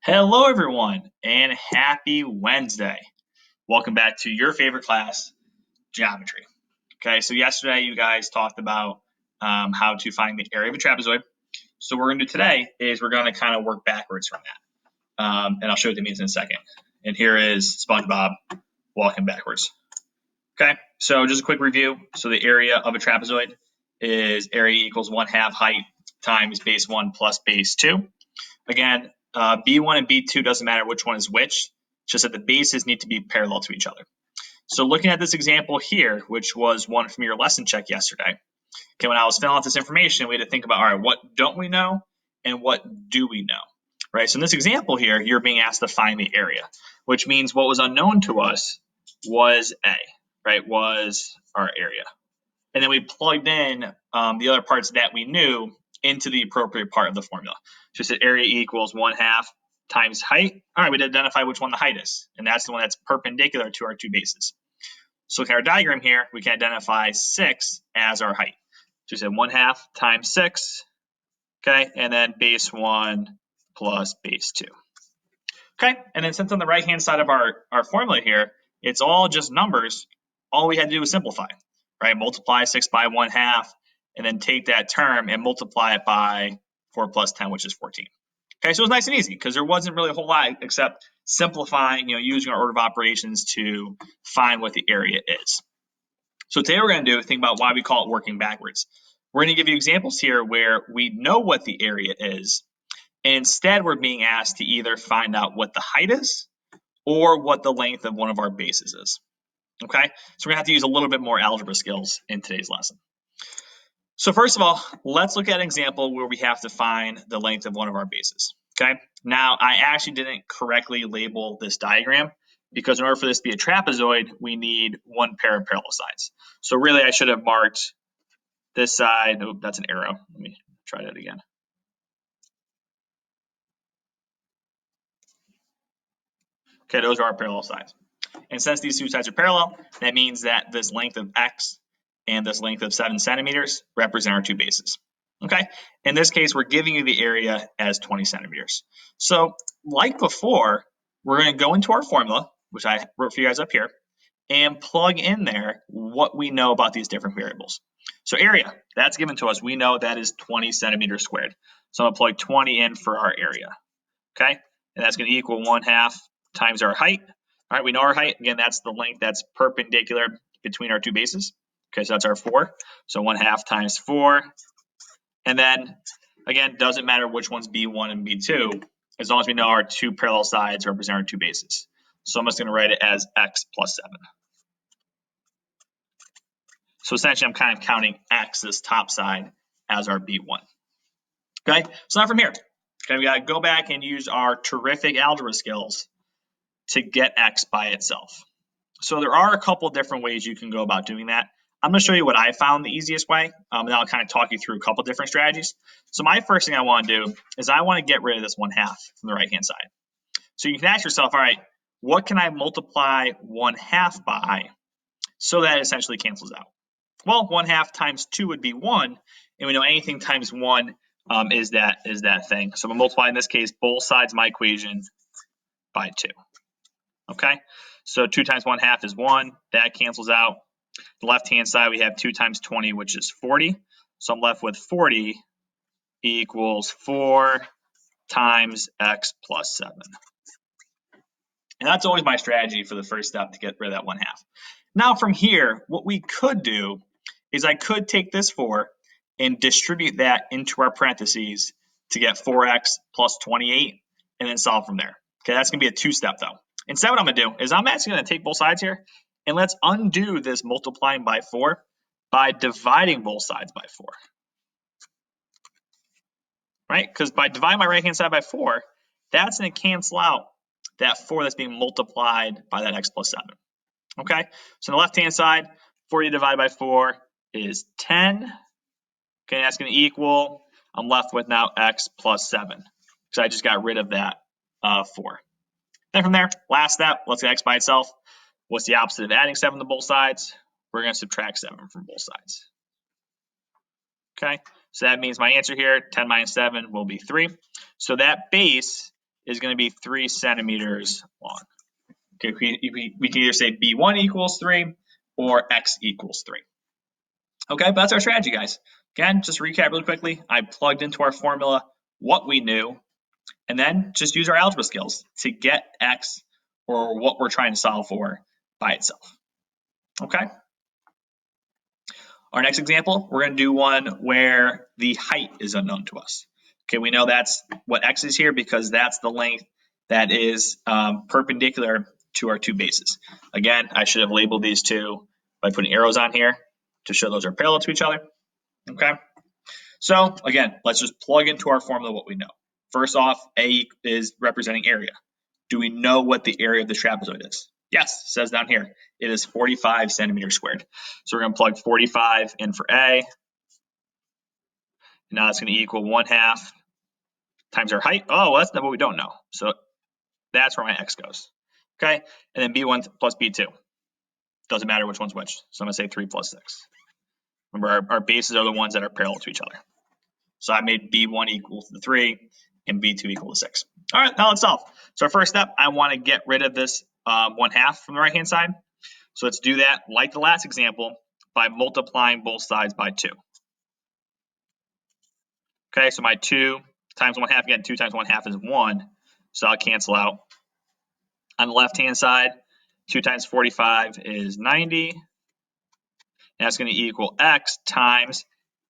Hello, everyone, and happy Wednesday. Welcome back to your favorite class, geometry. Okay, so yesterday you guys talked about how to find the area of a trapezoid. So what we're going to do today is we're going to kind of work backwards from that. And I'll show you what that means in a second. And here is SpongeBob walking backwards. Okay, so just a quick review. So the area of a trapezoid is area equals 1/2 height times base 1 plus base 2. Again, B1 and B2 doesn't matter which one is which, just that the bases need to be parallel to each other. So looking at this example here, which was one from your lesson check yesterday, okay, when I was filling out this information, we had to think about, all right, what don't we know and what do we know, right? So in this example here, you're being asked to find the area, which means what was unknown to us was A, right, was our area. And then we plugged in the other parts that we knew into the appropriate part of the formula. So it said area equals 1/2 times height. All right, we'd identify which one the height is, and that's the one that's perpendicular to our two bases. So looking at our diagram here, we can identify 6 as our height. So we said 1/2 times 6, okay, and then base 1 plus base 2. Okay, and then since on the right-hand side of our formula here, it's all just numbers, all we had to do was simplify, right? Multiply 6 by 1/2, and then take that term and multiply it by 4 plus 10, which is 14. Okay, so it was nice and easy because there wasn't really a whole lot except simplifying, using our order of operations to find what the area is. So today we're going to think about why we call it working backwards. We're going to give you examples here where we know what the area is, and instead we're being asked to either find out what the height is or what the length of one of our bases is. Okay, so we're gonna have to use a little bit more algebra skills in today's lesson. So first of all, let's look at an example where we have to find the length of one of our bases. Okay, now I actually didn't correctly label this diagram because in order for this to be a trapezoid, we need one pair of parallel sides. So really I should have marked this side. Oh, that's an arrow. Let me try that again. Okay, those are our parallel sides. And since these two sides are parallel, that means that this length of x and this length of 7 centimeters represent our two bases. Okay, in this case, we're giving you the area as 20 centimeters. So like before, we're going to go into our formula, which I wrote for you guys up here, and plug in there what we know about these different variables. So area, that's given to us. We know that is 20 centimeters squared. So I'm going to plug 20 in for our area. Okay, and that's going to equal 1/2 times our height. All right, we know our height. Again, that's the length that's perpendicular between our two bases. Okay, so that's our 4. So 1/2 times 4. And then, again, doesn't matter which one's B1 and B2, as long as we know our two parallel sides represent our two bases. So I'm just going to write it as x plus 7. So essentially, I'm kind of counting x, this top side, as our B1. Okay, so now from here, okay, we got to go back and use our terrific algebra skills to get x by itself. So there are a couple different ways you can go about doing that. I'm going to show you what I found the easiest way, and I'll kind of talk you through a couple different strategies. So my first thing I want to do is I want to get rid of this 1/2 from the right-hand side. So you can ask yourself, all right, what can I multiply 1/2 by so that it essentially cancels out? Well, 1/2 times 2 would be 1, and we know anything times 1 is that thing. So I'm going to multiply, in this case, both sides of my equation by 2. Okay, so 2 times 1/2 is 1. That cancels out. The left-hand side, we have 2 times 20, which is 40. So I'm left with 40 equals 4 times x plus 7. And that's always my strategy for the first step to get rid of that 1/2. Now from here, what we could do is I could take this 4 and distribute that into our parentheses to get 4x plus 28 and then solve from there. Okay, that's going to be a two-step though. Instead, what I'm going to do is I'm actually going to take both sides here and let's undo this multiplying by 4 by dividing both sides by 4. Right? Because by dividing my right-hand side by 4, that's going to cancel out that 4 that's being multiplied by that x plus 7. Okay? So on the left-hand side, 40 divided by 4 is 10. Okay, that's going to equal, I'm left with now x plus 7. Because I just got rid of that 4. Then from there, last step, let's get x by itself. What's the opposite of adding 7 to both sides? We're going to subtract 7 from both sides. Okay, so that means my answer here, 10 minus 7 will be 3. So that base is going to be 3 centimeters long. Okay, we can either say B1 equals 3 or X equals 3. Okay, but that's our strategy, guys. Again, just recap really quickly. I plugged into our formula what we knew, and then just use our algebra skills to get X or what we're trying to solve for by itself. Okay? Our next example, we're going to do one where the height is unknown to us. Okay, we know that's what X is here because that's the length that is perpendicular to our two bases. Again, I should have labeled these two by putting arrows on here to show those are parallel to each other. Okay, so again, let's just plug into our formula what we know. First off, A is representing area. Do we know what the area of the trapezoid is? Yes, it says down here. It is 45 centimeters squared. So we're going to plug 45 in for A. Now it's going to equal 1/2 times our height. Oh, well, that's not what we don't know. So that's where my X goes. Okay, and then B1 plus B2. Doesn't matter which one's which. So I'm going to say 3 plus 6. Remember, our bases are the ones that are parallel to each other. So I made B1 equal to 3 and B2 equal to 6. All right, now let's solve. So our first step, I want to get rid of this 1/2 from the right-hand side. So let's do that like the last example by multiplying both sides by 2. Okay, so my 2 times 1/2, again, 2 times 1/2 is 1. So I'll cancel out. On the left-hand side, 2 times 45 is 90. And that's going to equal X times,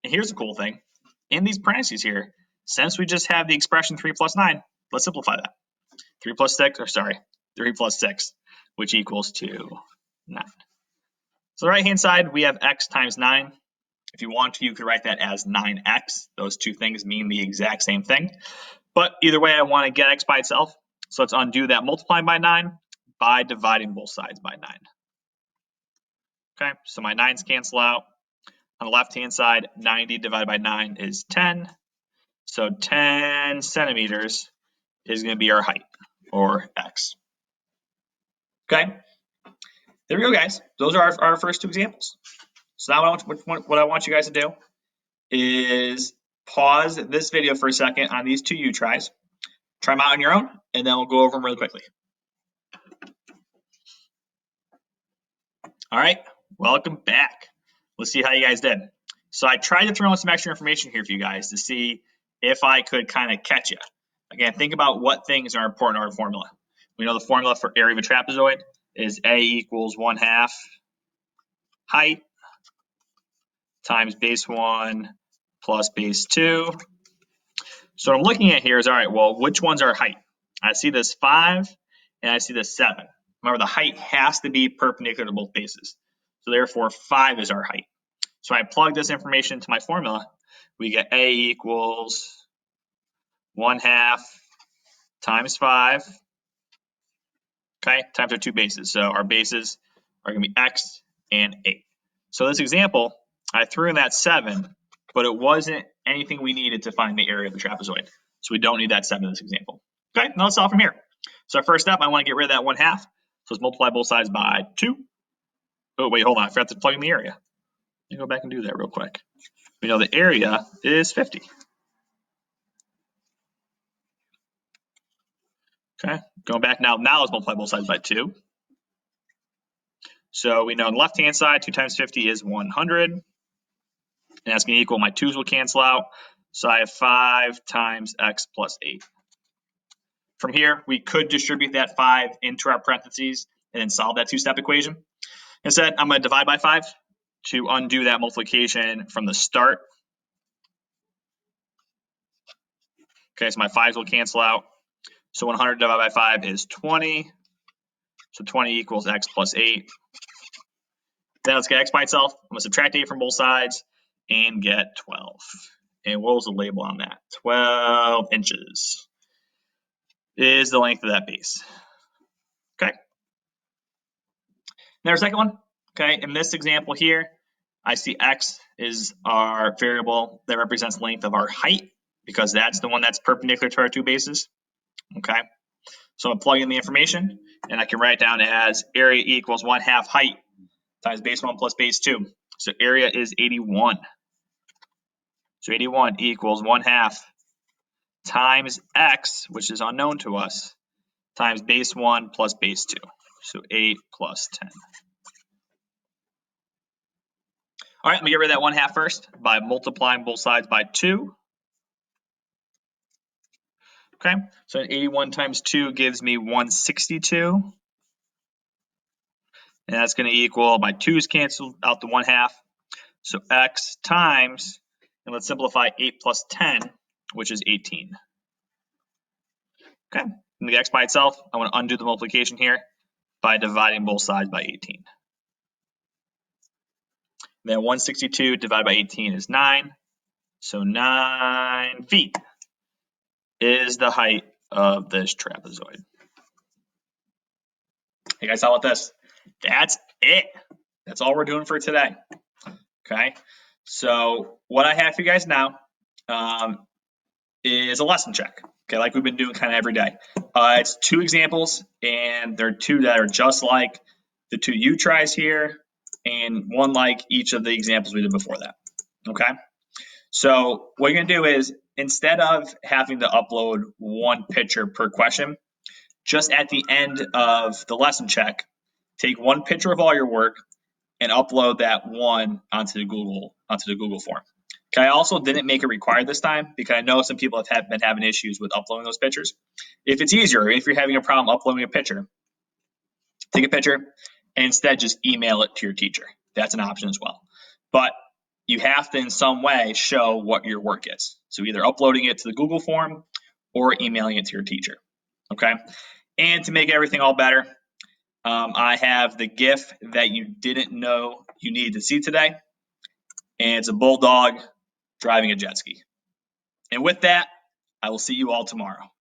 and here's the cool thing. In these parentheses here, since we just have the expression 3 plus 9, let's simplify that. 3 plus 6, which equals to 9. So the right-hand side, we have X times 9. If you want to, you could write that as 9X. Those two things mean the exact same thing. But either way, I want to get X by itself. So let's undo that multiplying by 9 by dividing both sides by 9. Okay, so my 9's cancel out. On the left-hand side, 90 divided by 9 is 10. So 10 centimeters is going to be our height, or X. Okay, there we go, guys. Those are our first two examples. So now what I want you guys to do is pause this video for a second on these two U-tries. Try them out on your own, and then we'll go over them really quickly. All right, welcome back. Let's see how you guys did. So I tried to throw in some extra information here for you guys to see if I could kind of catch you. Again, think about what things are important in our formula. We know the formula for area of a trapezoid is A equals 1/2 height times base 1 plus base 2. So what I'm looking at here is, all right, well, which one's our height? I see this 5 and I see this 7. Remember, the height has to be perpendicular to both bases. So therefore, 5 is our height. So I plug this information into my formula. We get A equals 1/2 times 5, okay, times our two bases. So our bases are going to be X and 8. So this example, I threw in that 7, but it wasn't anything we needed to find the area of the trapezoid. So we don't need that 7 in this example. Okay, now let's solve from here. So our first step, I want to get rid of that 1/2. So let's multiply both sides by 2. Oh, wait, hold on. I forgot to plug in the area. Let me go back and do that real quick. We know the area is 50. Okay, going back now let's multiply both sides by 2. So we know on the left-hand side, 2 times 50 is 100. And that's going to equal, my 2's will cancel out. So I have 5 times X plus 8. From here, we could distribute that 5 into our parentheses and then solve that two-step equation. Instead, I'm going to divide by 5 to undo that multiplication from the start. Okay, so my 5's will cancel out. So 100 divided by 5 is 20. So 20 equals X plus 8. Then let's get X by itself. I'm going to subtract 8 from both sides and get 12. And what was the label on that? 12 inches is the length of that base. Okay. Now our second one. Okay, in this example here, I see X is our variable that represents the length of our height because that's the one that's perpendicular to our two bases. Okay, so I'm going to plug in the information and I can write it down as area equals 1/2 height times base 1 plus base 2. So area is 81. So 81 equals 1/2 times x, which is unknown to us, times base 1 plus base 2. So 8 plus 10. All right, let me get rid of that 1/2 first by multiplying both sides by 2. Okay, so 81 times 2 gives me 162. And that's going to equal, my 2's canceled out the 1/2. So x times, and let's simplify 8 plus 10, which is 18. Okay, and the x by itself, I want to undo the multiplication here by dividing both sides by 18. Then 162 divided by 18 is 9. So 9 feet is the height of this trapezoid. Hey guys, how about this? That's it. That's all we're doing for today. Okay, so what I have for you guys now is a lesson check. Okay, like we've been doing kind of every day. It's 2 examples, and they're 2 that are just like the 2 U tries here, and 1 like each of the examples we did before that. Okay, so what you're gonna do is, instead of having to upload 1 picture per question, just at the end of the lesson check, take 1 picture of all your work and upload that one onto the Google form. Okay, I also didn't make it required this time because I know some people have been having issues with uploading those pictures. If it's easier, if you're having a problem uploading a picture, take a picture and instead just email it to your teacher. That's an option as well. But you have to in some way show what your work is. So either uploading it to the Google form or emailing it to your teacher. Okay, and to make everything all better, I have the GIF that you didn't know you needed to see today, and it's a bulldog driving a jet ski. And with that, I will see you all tomorrow.